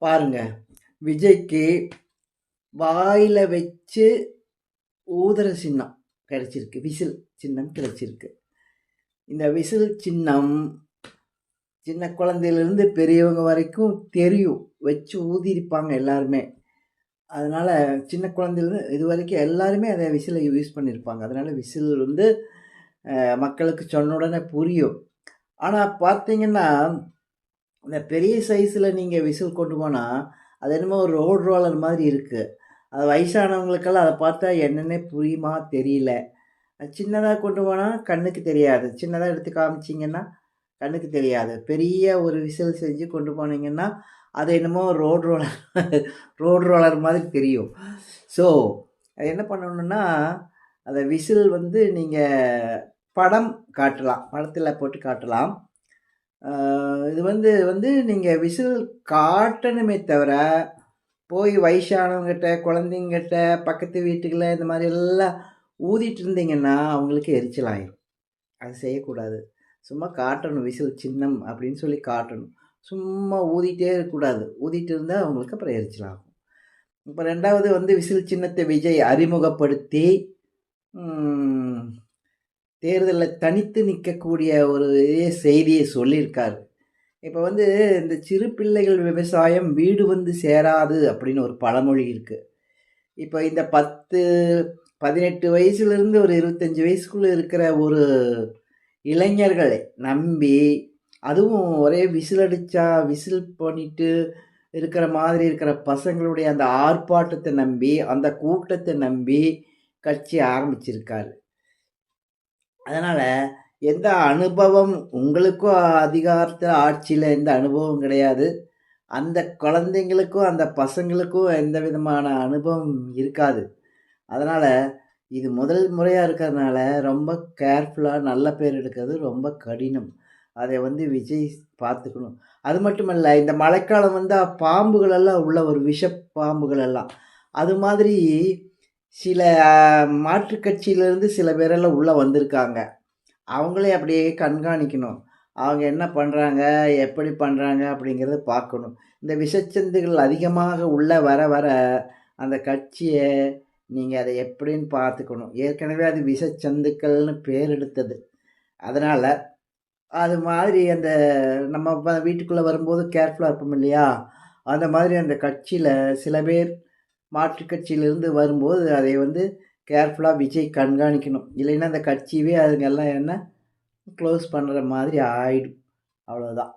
பாருங்க, விஜய்க்கு வாயில வச்சு ஊதுற சின்னம் கிடைச்சிருக்கு. விசில் சின்னம் கிடைச்சிருக்கு. இந்த விசில் சின்னம் சின்ன குழந்தையிலேருந்து பெரியவங்க வரைக்கும் தெரியும். வச்சு ஊதியிருப்பாங்க எல்லாருமே. அதனால சின்ன குழந்தையிலேருந்து இது வரைக்கும் எல்லாருமே அதை விசிலை யூஸ் பண்ணியிருப்பாங்க. அதனால விசில் வந்து மக்களுக்கு சொன்ன உடனே புரியும். ஆனால் பார்த்தீங்கன்னா, இந்த பெரிய சைஸில் நீங்கள் விசில் கொண்டு போனால் அது என்னமோ ஒரு ரோட் ரோலர் மாதிரி இருக்குது. அது வயசானவங்களுக்கெல்லாம் அதை பார்த்தா என்னென்னே புரியுமா தெரியல. சின்னதாக கொண்டு போனால் கண்ணுக்கு தெரியாது. சின்னதாக எடுத்து காமிச்சிங்கன்னா கண்ணுக்கு தெரியாது. பெரிய ஒரு விசில் செஞ்சு கொண்டு போனீங்கன்னா அது என்னமோ ரோட் ரோலர் மாதிரி தெரியும். ஸோ அது என்ன பண்ணணுன்னா, அந்த விசில் வந்து நீங்கள் படம் காட்டலாம், படத்தில் போட்டு காட்டலாம். இது வந்து வந்து நீங்கள் விசில் காட்டணுமே தவிர போய் வயசானவங்ககிட்ட குழந்தைங்கிட்ட பக்கத்து வீட்டுக்குள்ள இந்த மாதிரி எல்லாம் ஊதிட்டு இருந்தீங்கன்னா அவங்களுக்கு எரிச்சல் ஆயிடும். அது செய்யக்கூடாது. சும்மா காட்டணும், விசில் சின்னம் அப்படின்னு சொல்லி காட்டணும். சும்மா ஊதிட்டே இருக்கக்கூடாது. ஊதிட்டு இருந்தால் அவங்களுக்கு அப்புறம் எரிச்சல் ஆகும். இப்போ ரெண்டாவது வந்து விசில் சின்னத்தை விஜய் அறிமுகப்படுத்தி தேர்தலில் தனித்து நிற்கக்கூடிய ஒரு செய்தியை சொல்லியிருக்காரு. இப்போ வந்து இந்த சிறு பிள்ளைகள் விவசாயம் வீடு வந்து சேராது அப்படின்னு ஒரு பழமொழி இருக்குது. இப்போ இந்த 18 வயசுலேருந்து ஒரு 25 வயசுக்குள்ளே இருக்கிற ஒரு இளைஞர்களை நம்பி, அதுவும் ஒரே விசில் அடித்தா விசில் பண்ணிட்டு இருக்கிற மாதிரி இருக்கிற பசங்களுடைய அந்த ஆர்ப்பாட்டத்தை நம்பி, அந்த கூட்டத்தை நம்பி கட்சி ஆரம்பிச்சிருக்காரு. அதனால் எந்த அனுபவம் உங்களுக்கும் அதிகாரத்தில் ஆட்சியில் எந்த அனுபவம் கிடையாது. அந்த குழந்தைங்களுக்கும் அந்த பசங்களுக்கும் எந்த விதமான அனுபவம் இருக்காது. அதனால் இது முதல் முறையாக இருக்கிறதுனால ரொம்ப கேர்ஃபுல்லாக நல்ல பேர் எடுக்கிறது ரொம்ப கடினம். அதை வந்து விஜய் பார்த்துக்கணும். அது மட்டுமல்ல, இந்த மழைக்காலம் வந்தால் பாம்புகளெல்லாம் உள்ள ஒரு விஷ பாம்புகளெல்லாம் அது மாதிரி சில மாற்றுக் கட்சியிலேருந்து சில பேரெல்லாம் உள்ளே வந்திருக்காங்க. அவங்களே அப்படியே கண்காணிக்கணும். அவங்க என்ன பண்ணுறாங்க, எப்படி பண்ணுறாங்க அப்படிங்கிறத பார்க்கணும். இந்த விஷச்சந்துகள் அதிகமாக உள்ளே வர வர அந்த கட்சியை நீங்கள் அதை எப்படின்னு பார்த்துக்கணும். ஏற்கனவே அது விஷச்சந்துக்கள்னு பேர் எடுத்தது. அதனால் அது மாதிரி அந்த நம்ம வீட்டுக்குள்ளே வரும்போது கேர்ஃபுல்லாக இருப்போம் இல்லையா? அந்த மாதிரி அந்த கட்சியில் சில பேர் மாற்றுக் கட்சியிலேருந்து வரும்போது அதை வந்து கேர்ஃபுல்லாக விஜய் கண்காணிக்கணும். இல்லைன்னா அந்த கட்சியவே அதுங்கெல்லாம் என்ன க்ளோஸ் பண்ணுற மாதிரி ஆயிடும். அவ்வளோதான்.